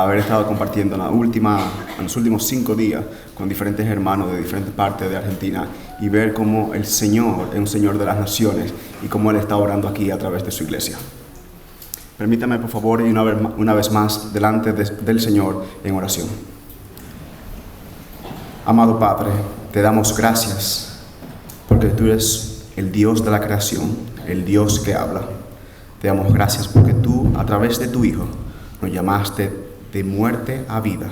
haber estado compartiendo en los últimos 5 días con diferentes hermanos de diferentes partes de Argentina y ver cómo el Señor es un Señor de las naciones y cómo Él está orando aquí a través de su iglesia. Permítame, por favor, ir una vez más delante del Señor en oración. Amado Padre, te damos gracias porque tú eres el Dios de la creación, el Dios que habla. Te damos gracias porque tú, a través de tu Hijo, nos llamaste de muerte a vida.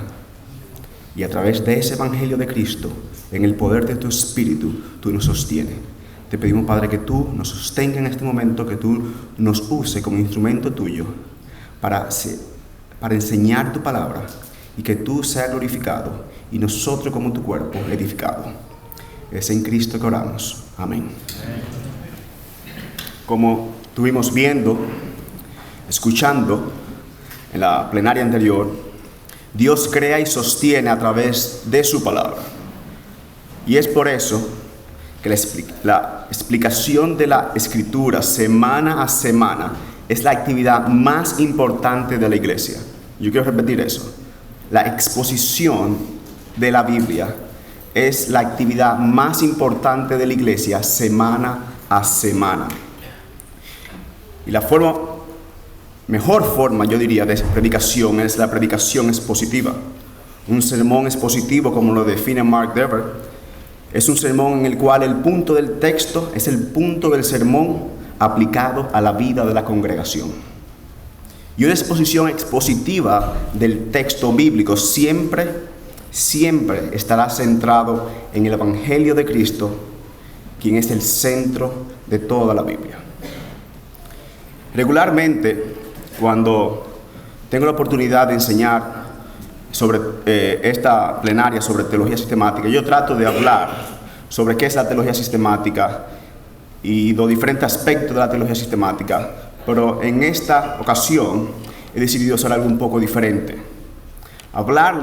Y a través de ese Evangelio de Cristo, en el poder de tu Espíritu, tú nos sostienes. Te pedimos, Padre, que tú nos sostenga en este momento, que tú nos uses como instrumento tuyo para enseñar tu palabra y que tú seas glorificado y nosotros como tu cuerpo edificado. Es en Cristo que oramos. Amén. Como estuvimos viendo, escuchando en la plenaria anterior, Dios crea y sostiene a través de su palabra. Y es por eso que la explicación de la Escritura semana a semana es la actividad más importante de la iglesia. Yo quiero repetir eso. La exposición de la Biblia es la actividad más importante de la iglesia semana a semana. Y la mejor forma, yo diría, de predicación es la predicación expositiva. Un sermón expositivo, como lo define Mark Dever, es un sermón en el cual el punto del texto es el punto del sermón aplicado a la vida de la congregación. Y una exposición expositiva del texto bíblico siempre estará centrado en el Evangelio de Cristo, quien es el centro de toda la Biblia. Regularmente, cuando tengo la oportunidad de enseñar sobre esta plenaria sobre teología sistemática, yo trato de hablar sobre qué es la teología sistemática y los diferentes aspectos de la teología sistemática, pero en esta ocasión he decidido hacer algo un poco diferente.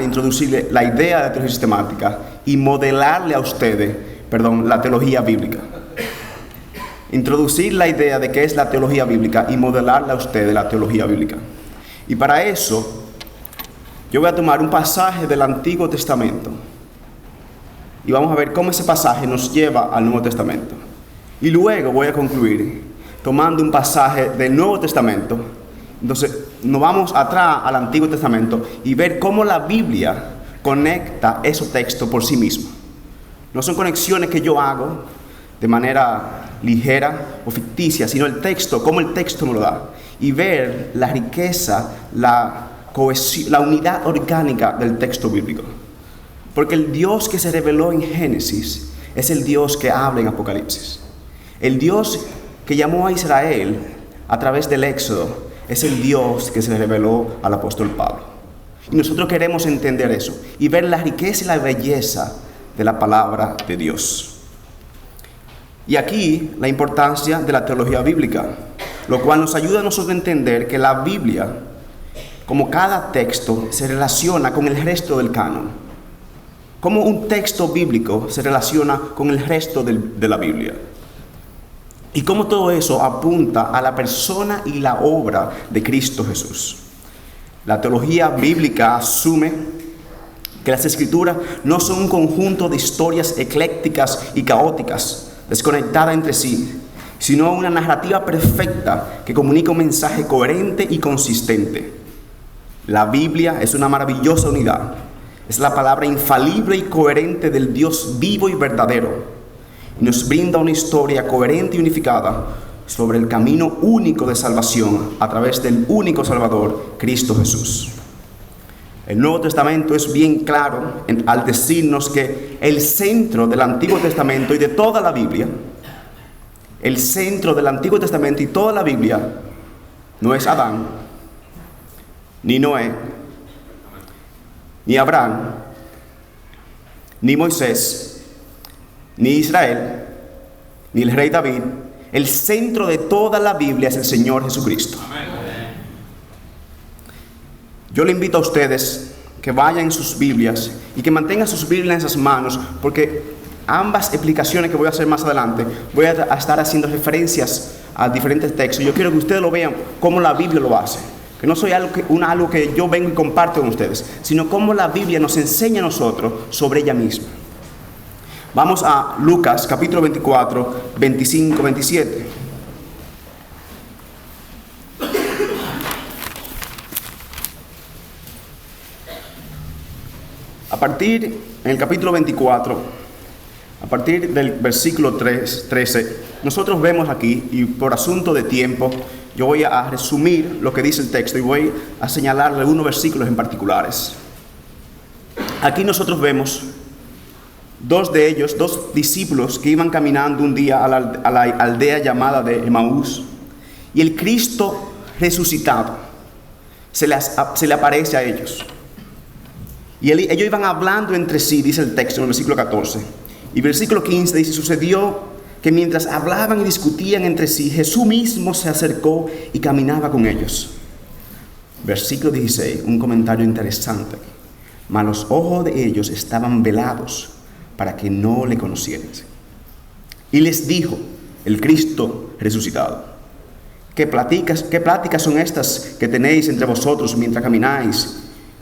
Introducirle la idea de la teología sistemática y modelarle a ustedes, la teología bíblica. Introducir la idea de qué es la teología bíblica y modelarle a ustedes la teología bíblica. Y para eso, yo voy a tomar un pasaje del Antiguo Testamento y vamos a ver cómo ese pasaje nos lleva al Nuevo Testamento. Y luego voy a concluir tomando un pasaje del Nuevo Testamento. Entonces, nos vamos atrás al Antiguo Testamento y ver cómo la Biblia conecta esos textos por sí misma. No son conexiones que yo hago de manera ligera o ficticia, sino el texto, cómo el texto me lo da. Y ver la riqueza, la cohesión, la unidad orgánica del texto bíblico. Porque el Dios que se reveló en Génesis es el Dios que habla en Apocalipsis. El Dios que llamó a Israel a través del Éxodo es el Dios que se reveló al apóstol Pablo. Y nosotros queremos entender eso y ver la riqueza y la belleza de la palabra de Dios. Y aquí la importancia de la teología bíblica, lo cual nos ayuda a nosotros a entender que la Biblia, como cada texto, se relaciona con el resto del canon. Como un texto bíblico se relaciona con el resto de la Biblia. Y cómo todo eso apunta a la persona y la obra de Cristo Jesús. La teología bíblica asume que las Escrituras no son un conjunto de historias eclécticas y caóticas, desconectadas entre sí, sino una narrativa perfecta que comunica un mensaje coherente y consistente. La Biblia es una maravillosa unidad. Es la palabra infalible y coherente del Dios vivo y verdadero. Y nos brinda una historia coherente y unificada sobre el camino único de salvación a través del único Salvador, Cristo Jesús. El Nuevo Testamento es bien claro al decirnos que el centro del Antiguo Testamento y de toda la Biblia, el centro del Antiguo Testamento y toda la Biblia no es Adán, ni Noé, ni Abraham, ni Moisés, ni Israel, ni el rey David. El centro de toda la Biblia es el Señor Jesucristo. Amén. Yo le invito a ustedes que vayan en sus Biblias y que mantengan sus Biblias en esas manos, porque ambas explicaciones que voy a hacer más adelante, voy a estar haciendo referencias a diferentes textos. Yo quiero que ustedes lo vean como la Biblia lo hace. Que no soy algo que yo vengo y comparto con ustedes, sino cómo la Biblia nos enseña a nosotros sobre ella misma. Vamos a Lucas capítulo 24, 25, 27. En el capítulo 24, a partir del versículo 13, nosotros vemos aquí, y por asunto de tiempo, yo voy a resumir lo que dice el texto y voy a señalarle algunos versículos en particulares. Aquí nosotros vemos dos discípulos que iban caminando un día a la aldea llamada de Emaús, y el Cristo resucitado se le aparece a ellos. Y ellos iban hablando entre sí, dice el texto en el versículo 14. Y versículo 15 dice: sucedió que mientras hablaban y discutían entre sí, Jesús mismo se acercó y caminaba con ellos. Versículo 16, un comentario interesante. Mas los ojos de ellos estaban velados para que no le conocieran. Y les dijo, el Cristo resucitado: ¿Qué pláticas son estas que tenéis entre vosotros mientras camináis?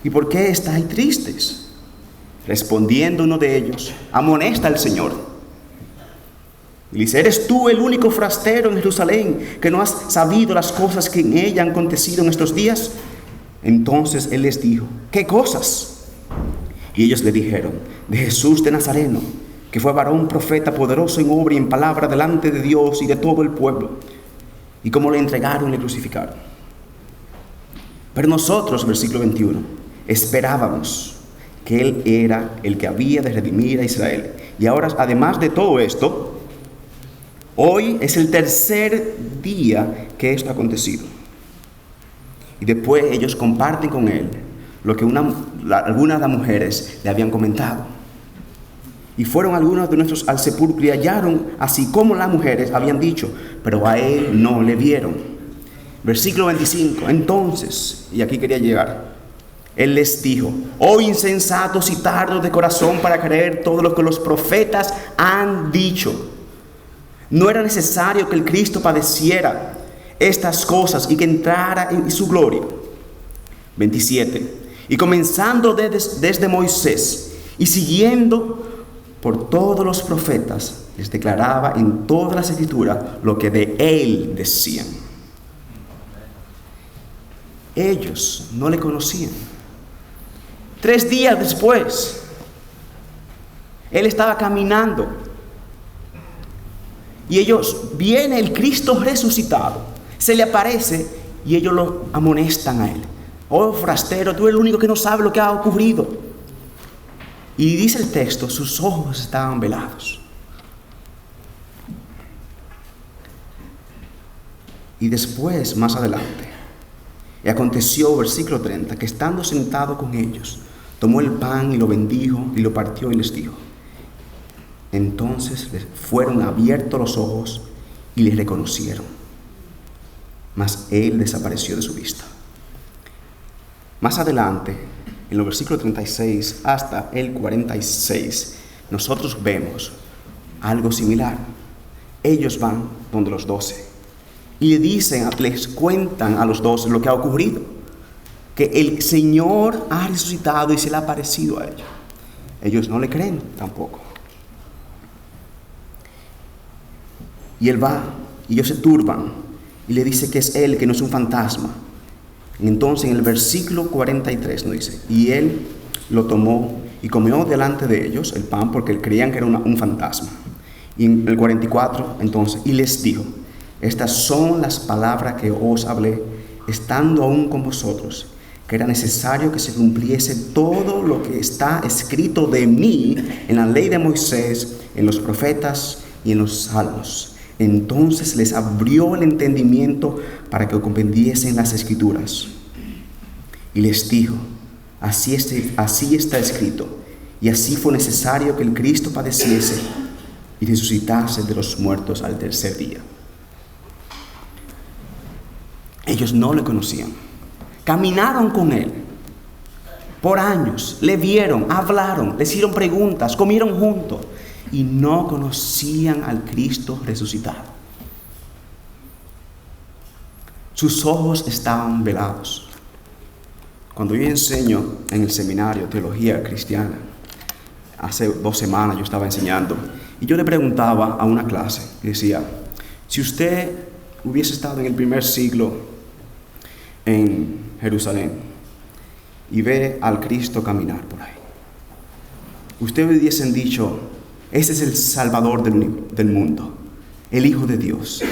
¿Y por qué estáis tristes? Respondiendo uno de ellos, amonesta al Señor. Y dice: ¿eres tú el único forastero en Jerusalén que no has sabido las cosas que en ella han acontecido en estos días? Entonces él les dijo: ¿qué cosas? Y ellos le dijeron: de Jesús de Nazareno, que fue varón profeta, poderoso en obra y en palabra delante de Dios y de todo el pueblo, y cómo le entregaron y le crucificaron. Pero nosotros, versículo 21, esperábamos que Él era el que había de redimir a Israel. Y ahora, además de todo esto, hoy es el tercer día que esto ha acontecido. Y después ellos comparten con Él lo que algunas de las mujeres le habían comentado. Y fueron algunos de nuestros al sepulcro y hallaron así como las mujeres habían dicho, pero a Él no le vieron. Versículo 25, entonces, y aquí quería llegar, Él les dijo: oh insensatos y tardos de corazón para creer todo lo que los profetas han dicho. ¿No era necesario que el Cristo padeciera estas cosas y que entrara en su gloria? 27, y comenzando desde Moisés y siguiendo por todos los profetas, les declaraba en todas las escrituras lo que de Él decían. Ellos no le conocían. 3 días después, Él estaba caminando y viene el Cristo resucitado, se le aparece y ellos lo amonestan a Él. Oh forastero, tú eres el único que no sabe lo que ha ocurrido. Y dice el texto, sus ojos estaban velados. Y después, más adelante, y aconteció, versículo 30, que estando sentado con ellos, tomó el pan y lo bendijo y lo partió y les dijo. Entonces les fueron abiertos los ojos y le reconocieron. Mas Él desapareció de su vista. Más adelante, en los versículos 36 hasta el 46, nosotros vemos algo similar. Ellos van donde los 12 y les cuentan a los 12 lo que ha ocurrido, que el Señor ha resucitado y se le ha aparecido a ellos. Ellos no le creen tampoco. Y Él va, y ellos se turban, y le dice que es Él, que no es un fantasma. Entonces en el versículo 43 nos dice, y Él lo tomó y comió delante de ellos el pan, porque creían que era un fantasma. Y en el 44, entonces, y les dijo: estas son las palabras que os hablé, estando aún con vosotros, que era necesario que se cumpliese todo lo que está escrito de mí en la ley de Moisés, en los profetas y en los salmos. Entonces les abrió el entendimiento para que comprendiesen las escrituras. Y les dijo: así está escrito, y así fue necesario que el Cristo padeciese y resucitase de los muertos al tercer día. Ellos no le conocían. Caminaron con Él por años, le vieron, hablaron, le hicieron preguntas, comieron juntos y no conocían al Cristo resucitado. Sus ojos estaban velados. Cuando yo enseño en el seminario Teología Cristiana, hace 2 semanas yo estaba enseñando, y yo le preguntaba a una clase, y decía, si usted hubiese estado en el primer siglo en Jerusalén y ve al Cristo caminar por ahí, usted hubiesen dicho, ese es el Salvador del mundo, el Hijo de Dios,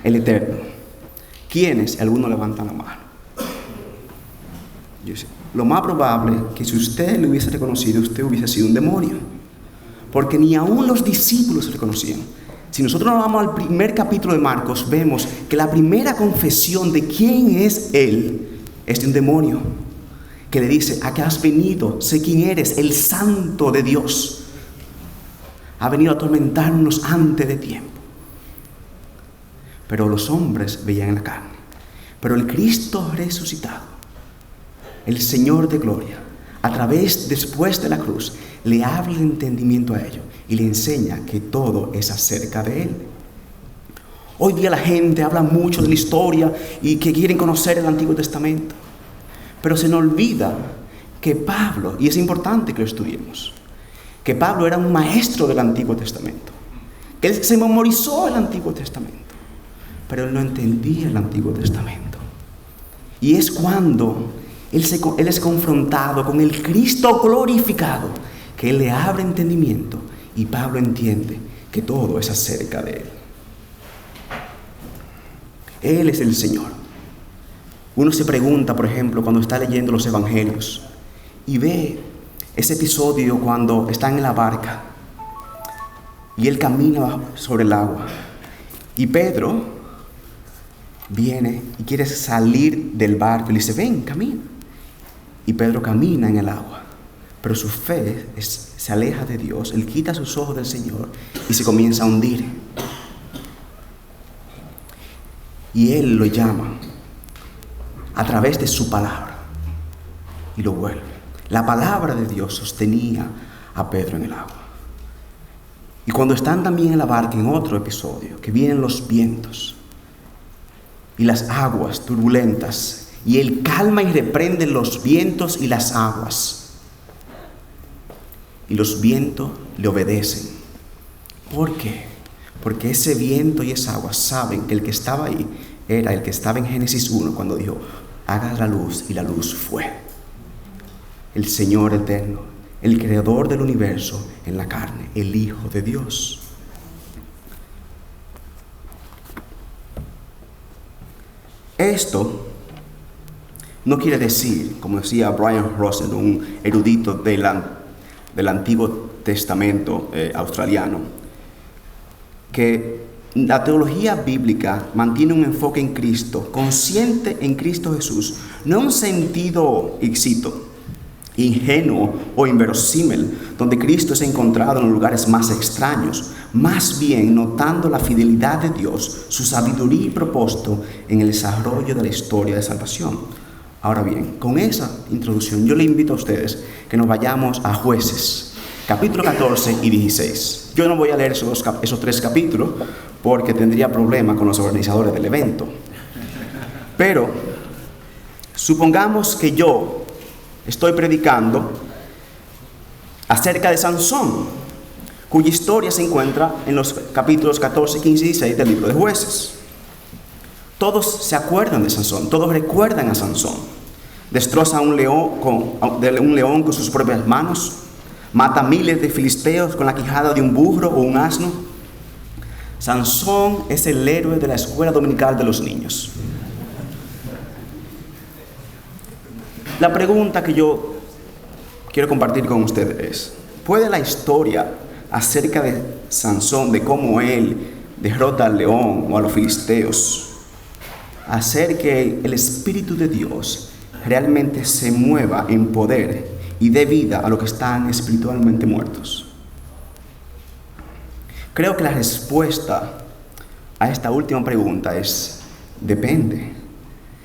el Eterno. ¿Quiénes? Algunos levantan la mano. Yo decía, lo más probable es que si usted lo hubiese reconocido, usted hubiese sido un demonio, porque ni aún los discípulos se reconocían. Si nosotros nos vamos al primer capítulo de Marcos, vemos que la primera confesión de quién es Él es de un demonio, que le dice, ¿a qué has venido? Sé quién eres, el Santo de Dios. Ha venido a atormentarnos antes de tiempo. Pero los hombres veían en la carne. Pero el Cristo resucitado, el Señor de gloria, a través, después de la cruz, le abre el entendimiento a ellos y le enseña que todo es acerca de Él. Hoy día la gente habla mucho de la historia y que quieren conocer el Antiguo Testamento, pero se nos olvida que Pablo, y es importante que lo estudiemos, que Pablo era un maestro del Antiguo Testamento, que él se memorizó el Antiguo Testamento, pero él no entendía el Antiguo Testamento. Y es cuando él es confrontado con el Cristo glorificado, que Él le abre entendimiento y Pablo entiende que todo es acerca de Él. Él es el Señor. Uno se pregunta, por ejemplo, cuando está leyendo los evangelios y ve ese episodio cuando están en la barca y Él camina sobre el agua y Pedro viene y quiere salir del barco y le dice, ven, camina. Y Pedro camina en el agua, pero su fe se aleja de Dios. Él quita sus ojos del Señor y se comienza a hundir. Y Él lo llama a través de su palabra y lo vuelve. La palabra de Dios sostenía a Pedro en el agua. Y cuando están también en la barca, en otro episodio, que vienen los vientos y las aguas turbulentas, y Él calma y reprende los vientos y las aguas. Y los vientos le obedecen. ¿Por qué? Porque ese viento y esa agua saben que el que estaba ahí era el que estaba en Génesis 1 cuando dijo, haga la luz, y la luz fue. El Señor eterno, el creador del universo en la carne, el Hijo de Dios. Esto no quiere decir, como decía Brian Russell, un erudito del Antiguo Testamento australiano, que la teología bíblica mantiene un enfoque en Cristo, consciente en Cristo Jesús, no en un sentido, y cito, ingenuo o inverosímil, donde Cristo es encontrado en los lugares más extraños, más bien notando la fidelidad de Dios, su sabiduría y propósito en el desarrollo de la historia de salvación. Ahora bien, con esa introducción yo le invito a ustedes que nos vayamos a Jueces, capítulo 14 y 16. Yo no voy a leer esos 3 capítulos porque tendría problemas con los organizadores del evento. Pero supongamos que yo estoy predicando acerca de Sansón, cuya historia se encuentra en los capítulos 14, 15 y 16 del libro de Jueces. Todos se acuerdan de Sansón, todos recuerdan a Sansón. Destroza a un león con sus propias manos, mata a miles de filisteos con la quijada de un burro o un asno. Sansón es el héroe de la escuela dominical de los niños. La pregunta que yo quiero compartir con ustedes es, ¿puede la historia acerca de Sansón, de cómo él derrota al león o a los filisteos, hacer que el Espíritu de Dios realmente se mueva en poder y dé vida a los que están espiritualmente muertos? Creo que la respuesta a esta última pregunta es, depende.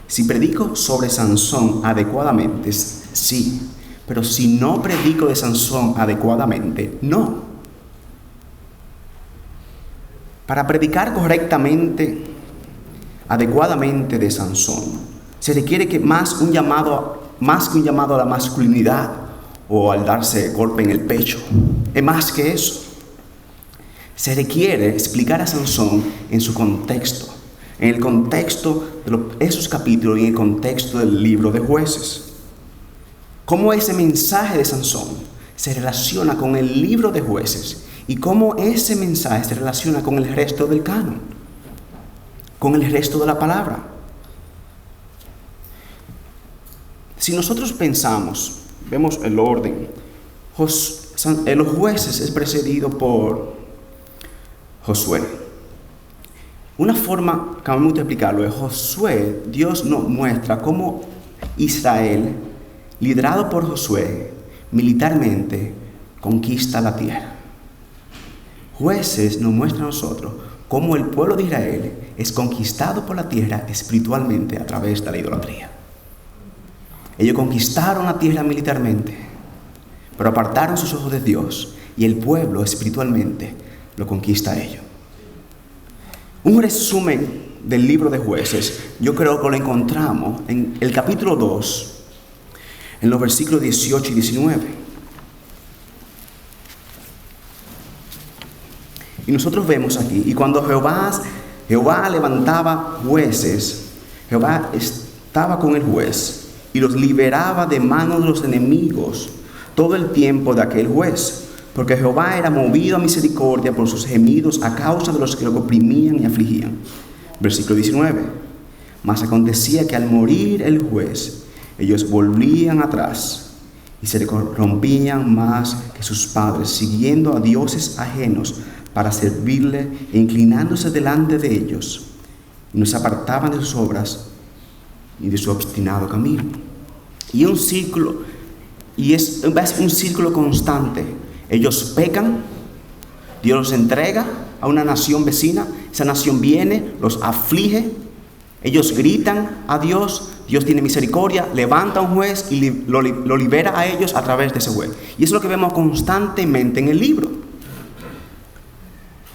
Si predico sobre Sansón adecuadamente, sí, pero si no predico de Sansón adecuadamente, no. Para predicar correctamente, adecuadamente de Sansón, se requiere que más un llamado más que un llamado a la masculinidad o al darse golpe en el pecho. Es más que eso. Se requiere explicar a Sansón en su contexto, en el contexto de esos capítulos y en el contexto del libro de Jueces. Cómo ese mensaje de Sansón se relaciona con el libro de Jueces y cómo ese mensaje se relaciona con el resto del canon, con el resto de la palabra. Si nosotros pensamos, vemos el orden, los Jueces es precedido por Josué. Una forma que a mí me gusta explicarlo es Josué. Dios nos muestra cómo Israel, liderado por Josué, militarmente conquista la tierra. Jueces nos muestra a nosotros cómo el pueblo de Israel es conquistado por la tierra espiritualmente a través de la idolatría. Ellos conquistaron la tierra militarmente, pero apartaron sus ojos de Dios y el pueblo espiritualmente lo conquista a ellos. Un resumen del libro de Jueces, yo creo que lo encontramos en el capítulo 2, en los versículos 18 y 19. Y nosotros vemos aquí, y cuando Jehová levantaba jueces, Jehová estaba con el juez y los liberaba de manos de los enemigos todo el tiempo de aquel juez, porque Jehová era movido a misericordia por sus gemidos a causa de los que lo oprimían y afligían. Versículo 19. Mas acontecía que al morir el juez, ellos volvían atrás y se corrompían más que sus padres, siguiendo a dioses ajenos para servirle e inclinándose delante de ellos, y no se apartaban de sus obras y de su obstinado camino. Y un círculo, y es un círculo constante. Ellos pecan, Dios los entrega a una nación vecina, esa nación viene, los aflige, ellos gritan a Dios, Dios tiene misericordia, levanta a un juez y lo libera a ellos a través de ese juez. Y eso es lo que vemos constantemente en el libro.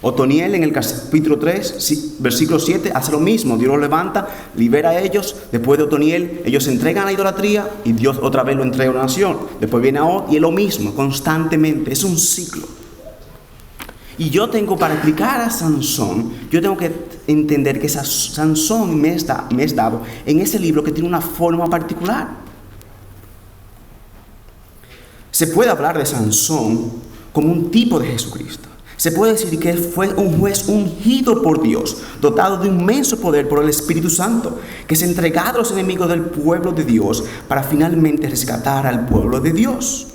Otoniel en el capítulo 3, versículo 7, hace lo mismo. Dios los levanta, libera a ellos. Después de Otoniel, ellos se entregan a la idolatría y Dios otra vez lo entrega a una nación. Después viene Od y es lo mismo, constantemente. Es un ciclo. Y yo tengo, para explicar a Sansón, yo tengo que entender que Sansón me es dado en ese libro que tiene una forma particular. Se puede hablar de Sansón como un tipo de Jesucristo. Se puede decir que él fue un juez ungido por Dios, dotado de inmenso poder por el Espíritu Santo, que se entregaba a los enemigos del pueblo de Dios para finalmente rescatar al pueblo de Dios.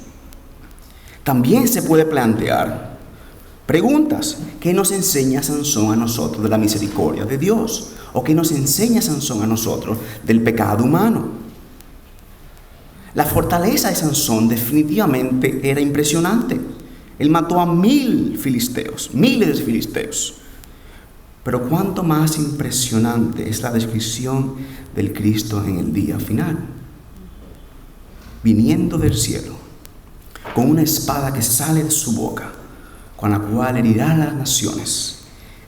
También se puede plantear preguntas. ¿Qué nos enseña Sansón a nosotros de la misericordia de Dios? ¿O qué nos enseña Sansón a nosotros del pecado humano? La fortaleza de Sansón definitivamente era impresionante. Él mató a miles de filisteos. Pero cuánto más impresionante es la descripción del Cristo en el día final. Viniendo del cielo, con una espada que sale de su boca, con la cual herirá a las naciones,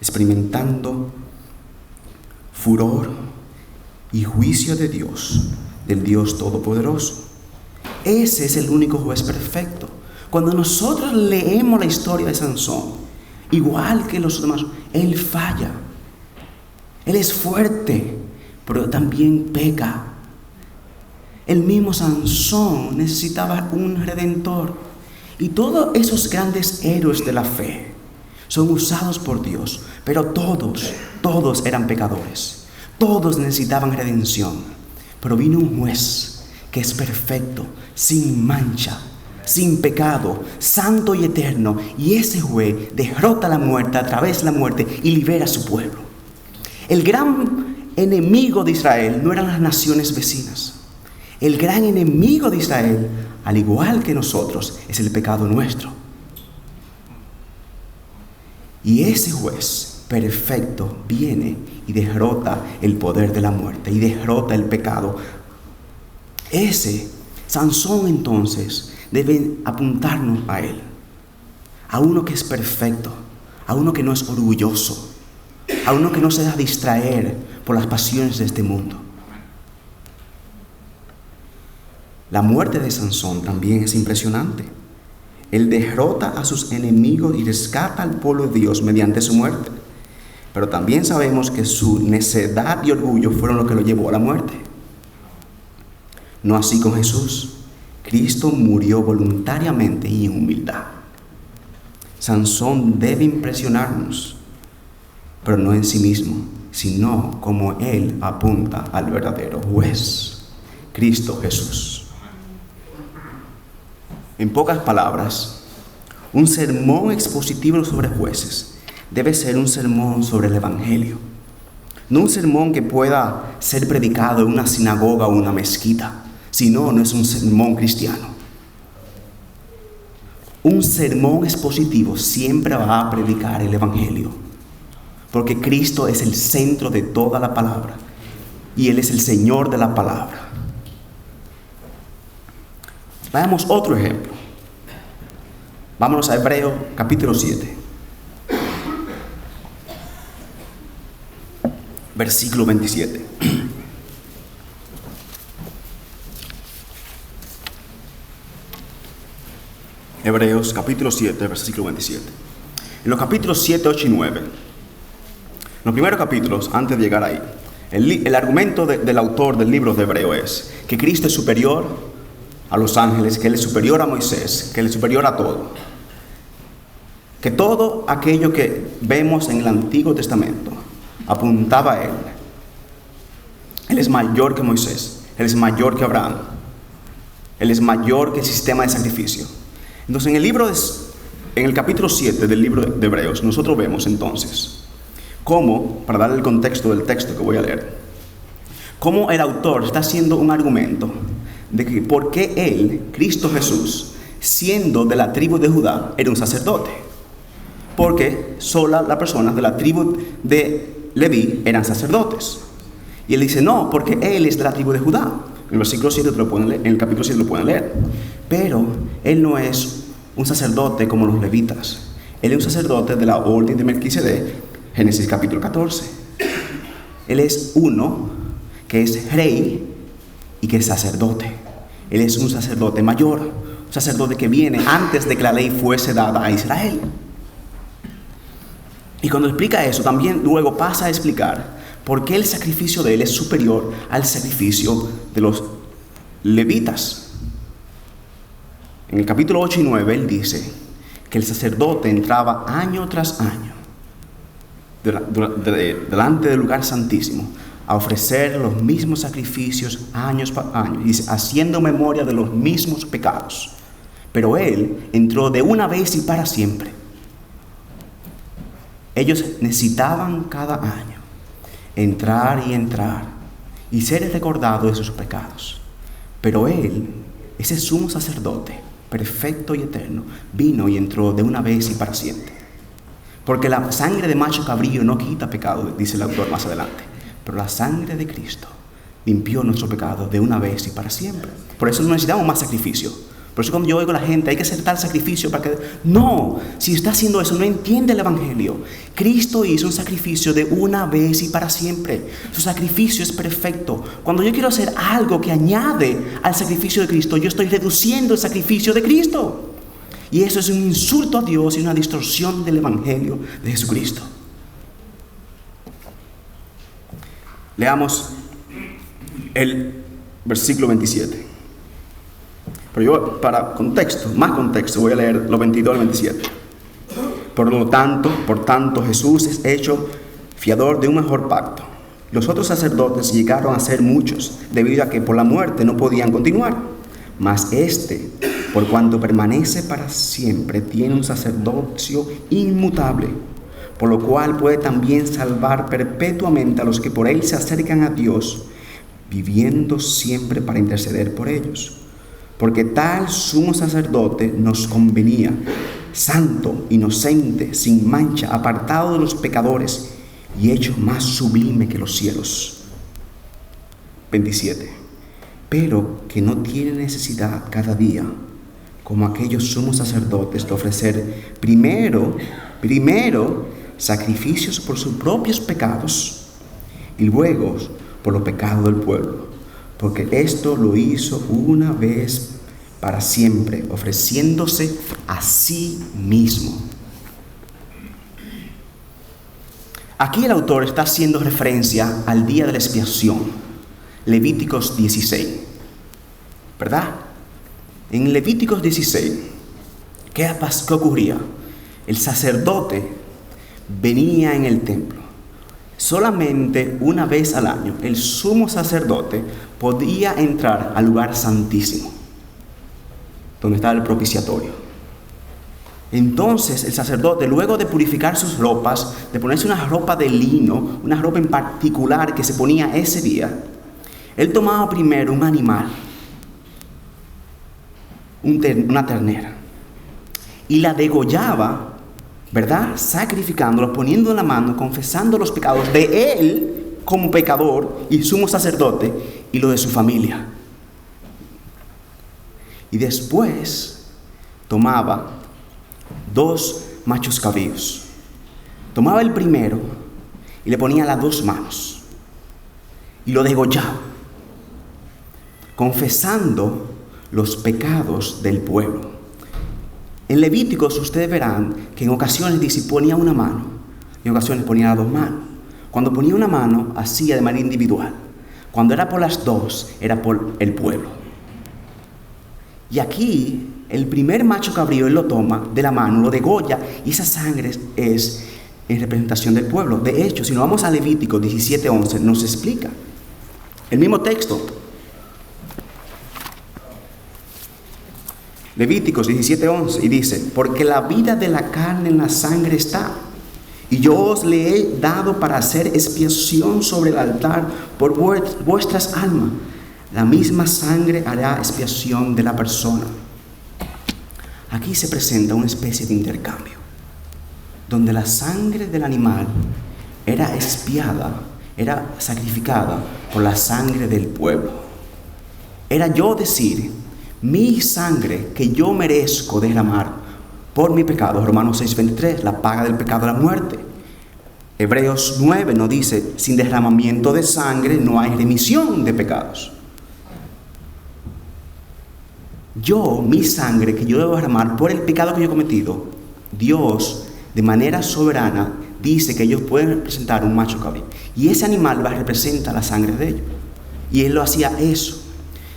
experimentando furor y juicio de Dios, del Dios Todopoderoso. Ese es el único juez perfecto. Cuando nosotros leemos la historia de Sansón, igual que los demás, él falla. Él es fuerte, pero también peca. El mismo Sansón necesitaba un redentor. Y todos esos grandes héroes de la fe son usados por Dios, pero todos eran pecadores. Todos necesitaban redención. Pero vino un juez que es perfecto, sin mancha, sin pecado, santo y eterno, y ese juez derrota la muerte a través de la muerte y libera a su pueblo. El gran enemigo de Israel no eran las naciones vecinas. El gran enemigo de Israel, al igual que nosotros, es el pecado nuestro. Y ese juez perfecto viene y derrota el poder de la muerte y derrota el pecado. Ese Sansón entonces debe apuntarnos a él, a uno que es perfecto, a uno que no es orgulloso, a uno que no se deja distraer por las pasiones de este mundo. La muerte de Sansón también es impresionante. Él derrota a sus enemigos y rescata al pueblo de Dios mediante su muerte. Pero también sabemos que su necedad y orgullo fueron lo que lo llevó a la muerte. No así con Jesús. Cristo murió voluntariamente y en humildad. Sansón debe impresionarnos, pero no en sí mismo, sino como él apunta al verdadero juez, Cristo Jesús. En pocas palabras, un sermón expositivo sobre jueces debe ser un sermón sobre el Evangelio, no un sermón que pueda ser predicado en una sinagoga o una mezquita, sino no es un sermón cristiano. Un sermón expositivo siempre va a predicar el Evangelio, porque Cristo es el centro de toda la palabra y Él es el Señor de la palabra. Veamos otro ejemplo. Vámonos a Hebreos capítulo 7. Versículo 27. Hebreos capítulo 7, versículo 27. En los capítulos 7, 8 y 9, en los primeros capítulos, antes de llegar ahí, el argumento del autor del libro de Hebreos es que Cristo es superior a los ángeles, que Él es superior a Moisés, que Él es superior a todo. Que todo aquello que vemos en el Antiguo Testamento apuntaba a Él. Él es mayor que Moisés, Él es mayor que Abraham, Él es mayor que el sistema de sacrificio. Entonces en el capítulo 7 del libro de Hebreos, nosotros vemos entonces cómo, para darle el contexto del texto que voy a leer, cómo el autor está haciendo un argumento de que por qué él, Cristo Jesús, siendo de la tribu de Judá, era un sacerdote. Porque sola las personas de la tribu de Leví eran sacerdotes. Y él dice, no, porque él es de la tribu de Judá. En el versículo 7 en el capítulo 7 lo pueden leer. Pero él no es un sacerdote como los levitas. Él es un sacerdote de la orden de Melquisedec, Génesis capítulo 14. Él es uno que es rey y que es sacerdote. Él es un sacerdote mayor, un sacerdote que viene antes de que la ley fuese dada a Israel. Y cuando explica eso, también luego pasa a explicar por qué el sacrificio de él es superior al sacrificio de los levitas. En el capítulo 8 y 9 él dice que el sacerdote entraba año tras año delante del lugar santísimo a ofrecer los mismos sacrificios años por año, y haciendo memoria de los mismos pecados. Pero él entró de una vez y para siempre. Ellos necesitaban cada año entrar y ser recordado de sus pecados. Pero él, ese sumo sacerdote, perfecto y eterno, vino y entró de una vez y para siempre. Porque la sangre de macho cabrío no quita pecado, dice el autor más adelante. Pero la sangre de Cristo limpió nuestro pecado de una vez y para siempre. Por eso no necesitamos más sacrificio. Por eso cuando yo oigo a la gente, hay que hacer tal sacrificio para que... No, si está haciendo eso, no entiende el Evangelio. Cristo hizo un sacrificio de una vez y para siempre. Su sacrificio es perfecto. Cuando yo quiero hacer algo que añade al sacrificio de Cristo, yo estoy reduciendo el sacrificio de Cristo. Y eso es un insulto a Dios y una distorsión del Evangelio de Jesucristo. Leamos el versículo 27. Pero yo, para más contexto, voy a leer los 22 al 27. Por tanto, Jesús es hecho fiador de un mejor pacto. Los otros sacerdotes llegaron a ser muchos, debido a que por la muerte no podían continuar. Mas este, por cuanto permanece para siempre, tiene un sacerdocio inmutable, por lo cual puede también salvar perpetuamente a los que por él se acercan a Dios, viviendo siempre para interceder por ellos. Porque tal sumo sacerdote nos convenía, santo, inocente, sin mancha, apartado de los pecadores y hecho más sublime que los cielos. 27. Pero que no tiene necesidad cada día, como aquellos sumos sacerdotes, de ofrecer primero sacrificios por sus propios pecados y luego por los pecados del pueblo, porque esto lo hizo una vez para siempre, ofreciéndose a sí mismo. Aquí el autor está haciendo referencia al día de la expiación, Levíticos 16, ¿verdad? En Levíticos 16, ¿qué ocurría? El sacerdote venía en el templo. Solamente una vez al año el sumo sacerdote podía entrar al lugar santísimo, donde estaba el propiciatorio. Entonces el sacerdote, luego de purificar sus ropas, de ponerse una ropa de lino, una ropa en particular que se ponía ese día, él tomaba primero un animal, una ternera, y la degollaba, ¿verdad? Sacrificándola, poniendo en la mano, confesando los pecados de él como pecador y sumo sacerdote y lo de su familia. Y después tomaba 2 machos cabríos. Tomaba el primero y le ponía las 2 manos y lo degollaba, confesando los pecados del pueblo. En Levíticos ustedes verán que en ocasiones dice ponía una mano, en ocasiones ponía las 2 manos. Cuando ponía una mano, hacía de manera individual. Cuando era por las 2, era por el pueblo. Y aquí, el primer macho cabrío, él lo toma de la mano, lo degolla, y esa sangre es en representación del pueblo. De hecho, si nos vamos a Levítico 17:11, nos explica el mismo texto. Levíticos 17:11, y dice: porque la vida de la carne en la sangre está, y yo os le he dado para hacer expiación sobre el altar por vuestras almas. La misma sangre hará expiación de la persona. Aquí se presenta una especie de intercambio, donde la sangre del animal era expiada, era sacrificada por la sangre del pueblo. Era yo decir, mi sangre que yo merezco derramar por mi pecado. Romanos 6:23, la paga del pecado es la muerte. Hebreos 9 nos dice, sin derramamiento de sangre no hay remisión de pecados. Mi sangre que yo debo derramar por el pecado que yo he cometido, Dios de manera soberana dice que ellos pueden representar un macho cabrío, y ese animal representa la sangre de ellos, y él lo hacía eso.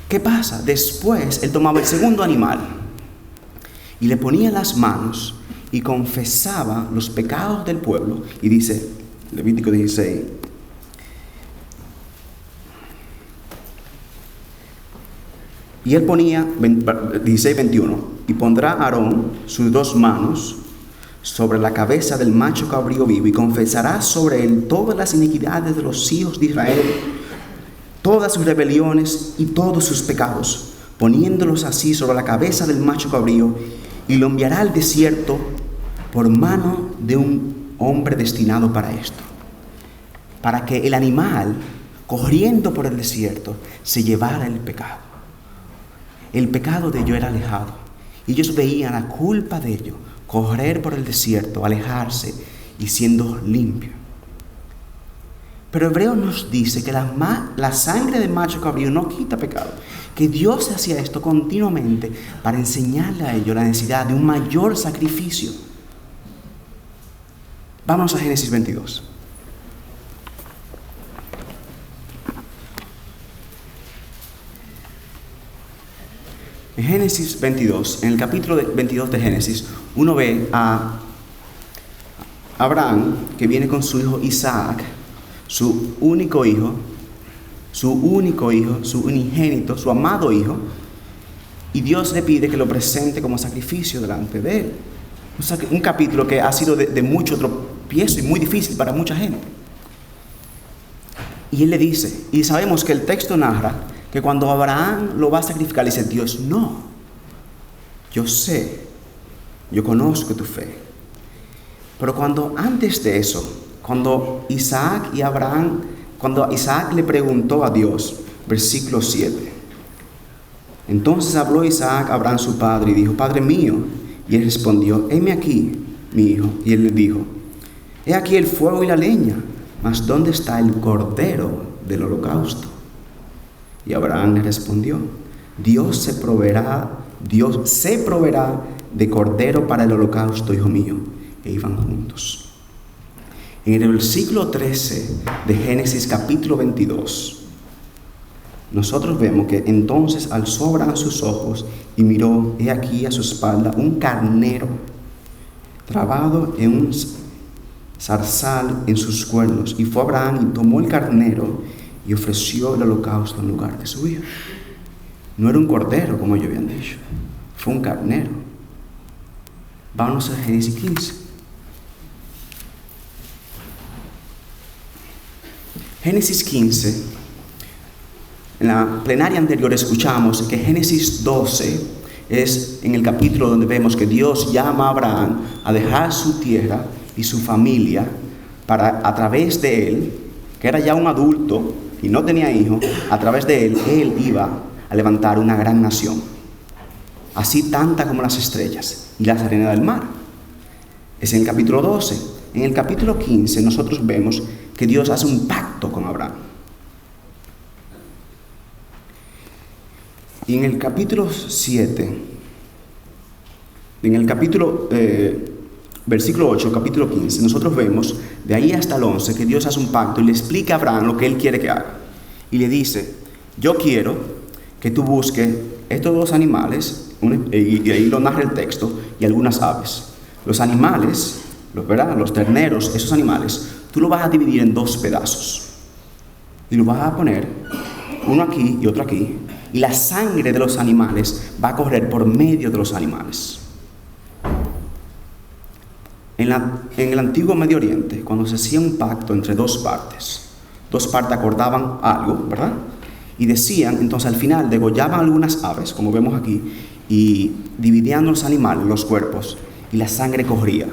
¿Qué pasa? Después él tomaba el segundo animal y le ponía las manos y confesaba los pecados del pueblo, y dice Levítico 16, y él ponía 16:21, y pondrá Aarón sus 2 manos sobre la cabeza del macho cabrío vivo, y confesará sobre él todas las iniquidades de los hijos de Israel, todas sus rebeliones y todos sus pecados, poniéndolos así sobre la cabeza del macho cabrío, y lo enviará al desierto por mano de un hombre destinado para esto, para que el animal, corriendo por el desierto, se llevara el pecado. El pecado de ellos era alejado, y ellos veían la culpa de ellos correr por el desierto, alejarse y siendo limpio. Pero Hebreos nos dice que la sangre del macho cabrío no quita pecado, que Dios hacía esto continuamente para enseñarle a ellos la necesidad de un mayor sacrificio. Vamos a Génesis 22. En Génesis 22, en el capítulo 22 de Génesis, uno ve a Abraham que viene con su hijo Isaac, su único hijo, su unigénito, su amado hijo, y Dios le pide que lo presente como sacrificio delante de él. Un capítulo que ha sido de mucho tropiezo y muy difícil para mucha gente. Y él le dice, y sabemos que el texto narra que cuando Abraham lo va a sacrificar, le dice Dios, no, yo sé, yo conozco tu fe. Pero antes de eso, cuando Isaac le preguntó a Dios, versículo 7, entonces habló Isaac a Abraham su padre y dijo, Padre mío, y él respondió, heme aquí, mi hijo. Y él le dijo, he aquí el fuego y la leña, mas ¿dónde está el cordero del holocausto? Y Abraham le respondió: Dios se proveerá de cordero para el holocausto, hijo mío. E iban juntos. En el versículo 13 de Génesis capítulo 22, nosotros vemos que entonces alzó Abraham sus ojos y miró, he aquí a su espalda un carnero trabado en un zarzal en sus cuernos. Y fue Abraham y tomó el carnero y ofreció el holocausto en lugar de su hijo. No era un cordero, como ellos habían dicho, fue un carnero. Vamos a Génesis 15. Génesis 15, en la plenaria anterior escuchamos que Génesis 12 es en el capítulo donde vemos que Dios llama a Abraham a dejar su tierra y su familia para, a través de él, que era ya un adulto y no tenía hijos, a través de él iba a levantar una gran nación, así tanta como las estrellas y las arenas del mar. Es en el capítulo 12. En el capítulo 15 nosotros vemos que Dios hace un pacto con Abraham. Y en el capítulo 7, en el capítulo, versículo 8, capítulo 15, nosotros vemos de ahí hasta el 11 que Dios hace un pacto y le explica a Abraham lo que él quiere que haga. Y le dice: yo quiero que tú busques estos dos animales, y ahí lo narra el texto, y algunas aves. Los animales, los terneros, esos animales, tú los vas a dividir en dos pedazos. Y los vas a poner uno aquí y otro aquí. Y la sangre de los animales va a correr por medio de los animales. En el antiguo Medio Oriente, cuando se hacía un pacto entre dos partes acordaban algo, ¿verdad? Y decían, entonces al final degollaban algunas aves, como vemos aquí, y dividían los animales, los cuerpos, y la sangre corría.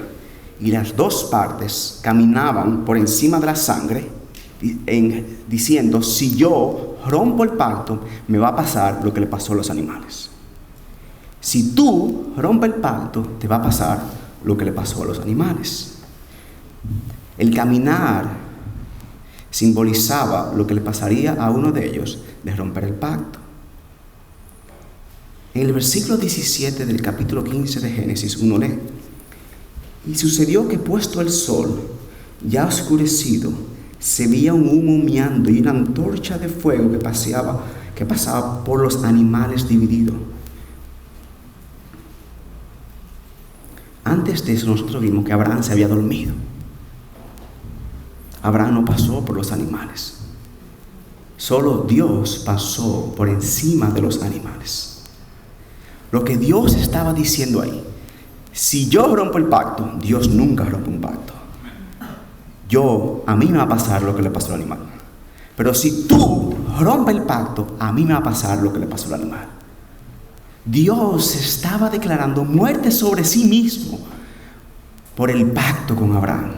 Y las dos partes caminaban por encima de la sangre, diciendo: si yo rompo el pacto, me va a pasar lo que le pasó a los animales. Si tú rompes el pacto, te va a pasar lo que le pasó a los animales. El caminar simbolizaba lo que le pasaría a uno de ellos de romper el pacto. En el versículo 17 del capítulo 15 de Génesis uno lee: y sucedió que puesto el sol, ya oscurecido, se veía un humo humeando y una antorcha de fuego que pasaba por los animales divididos. Antes de eso nosotros vimos que Abraham se había dormido. Abraham no pasó por los animales. Solo Dios pasó por encima de los animales. Lo que Dios estaba diciendo ahí: si yo rompo el pacto, Dios nunca rompe un pacto. A mí me va a pasar lo que le pasó al animal. Pero si tú rompes el pacto, a mí me va a pasar lo que le pasó al animal. Dios estaba declarando muerte sobre sí mismo por el pacto con Abraham.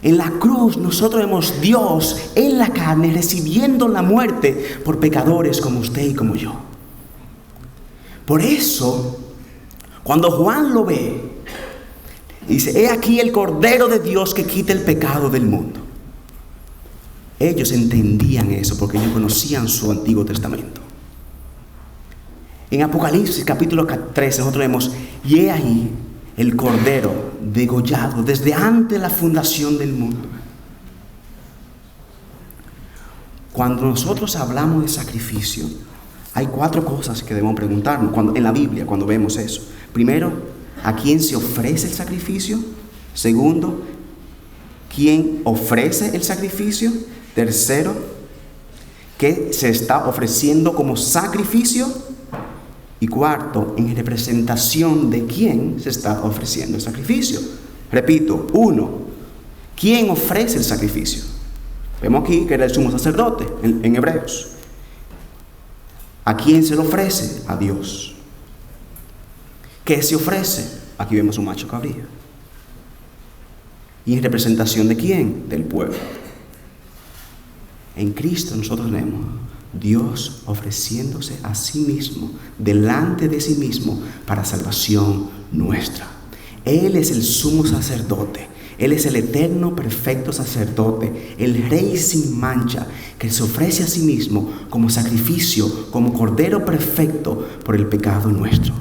En la cruz nosotros vemos a Dios en la carne recibiendo la muerte por pecadores como usted y como yo. Por eso, cuando Juan lo ve, dice: he aquí el Cordero de Dios que quita el pecado del mundo. Ellos entendían eso porque ellos conocían su Antiguo Testamento. En Apocalipsis capítulo 13 nosotros vemos: y he ahí el Cordero degollado desde antes de la fundación del mundo. Cuando nosotros hablamos de sacrificio, hay 4 cosas que debemos preguntarnos en la Biblia cuando vemos eso. Primero, ¿a quién se ofrece el sacrificio? Segundo, ¿quién ofrece el sacrificio? Tercero, ¿qué se está ofreciendo como sacrificio? Y cuarto, en representación de quién se está ofreciendo el sacrificio. Repito, 1, ¿quién ofrece el sacrificio? Vemos aquí que era el sumo sacerdote en Hebreos. ¿A quién se lo ofrece? A Dios. ¿Qué se ofrece? Aquí vemos un macho cabrío. ¿Y en representación de quién? Del pueblo. En Cristo nosotros vemos Dios ofreciéndose a sí mismo, delante de sí mismo, para salvación nuestra. Él es el sumo sacerdote, Él es el eterno, perfecto sacerdote, el Rey sin mancha, que se ofrece a sí mismo como sacrificio, como Cordero perfecto por el pecado nuestro.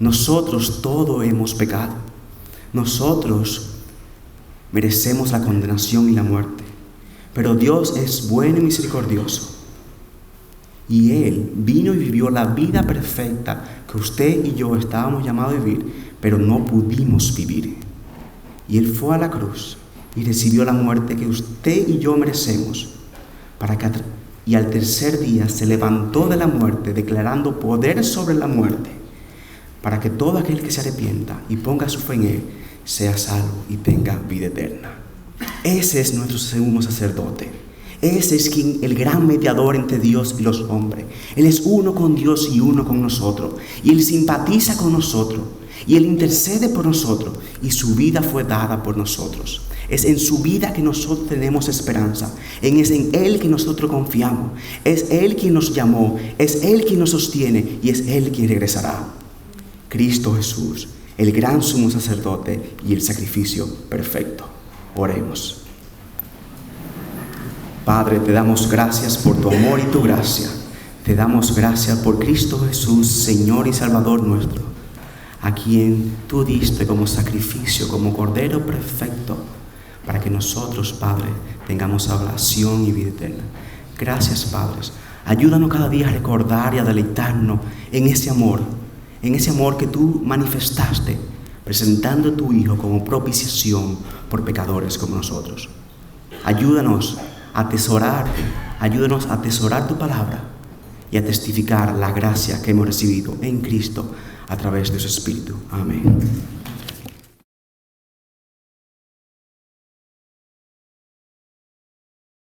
Nosotros todos hemos pecado. Nosotros merecemos la condenación y la muerte. Pero Dios es bueno y misericordioso. Y Él vino y vivió la vida perfecta que usted y yo estábamos llamados a vivir, pero no pudimos vivir. Y Él fue a la cruz y recibió la muerte que usted y yo merecemos. Y al tercer día se levantó de la muerte, declarando poder sobre la muerte, para que todo aquel que se arrepienta y ponga su fe en Él sea salvo y tenga vida eterna. Ese es nuestro sumo sacerdote. Ese es el gran mediador entre Dios y los hombres. Él es uno con Dios y uno con nosotros. Y Él simpatiza con nosotros. Y Él intercede por nosotros. Y su vida fue dada por nosotros. Es en su vida que nosotros tenemos esperanza. Es en Él que nosotros confiamos. Es Él quien nos llamó. Es Él quien nos sostiene. Y es Él quien regresará. Cristo Jesús, el gran sumo sacerdote y el sacrificio perfecto. Oremos. Padre, te damos gracias por tu amor y tu gracia. Te damos gracias por Cristo Jesús, Señor y Salvador nuestro, a quien tú diste como sacrificio, como Cordero perfecto, para que nosotros, Padre, tengamos salvación y vida eterna. Gracias, Padre. Ayúdanos cada día a recordar y a deleitarnos en ese amor que tú manifestaste, presentando a tu Hijo como propiciación por pecadores como nosotros. Ayúdanos a atesorar tu palabra y a testificar la gracia que hemos recibido en Cristo a través de su Espíritu. Amén.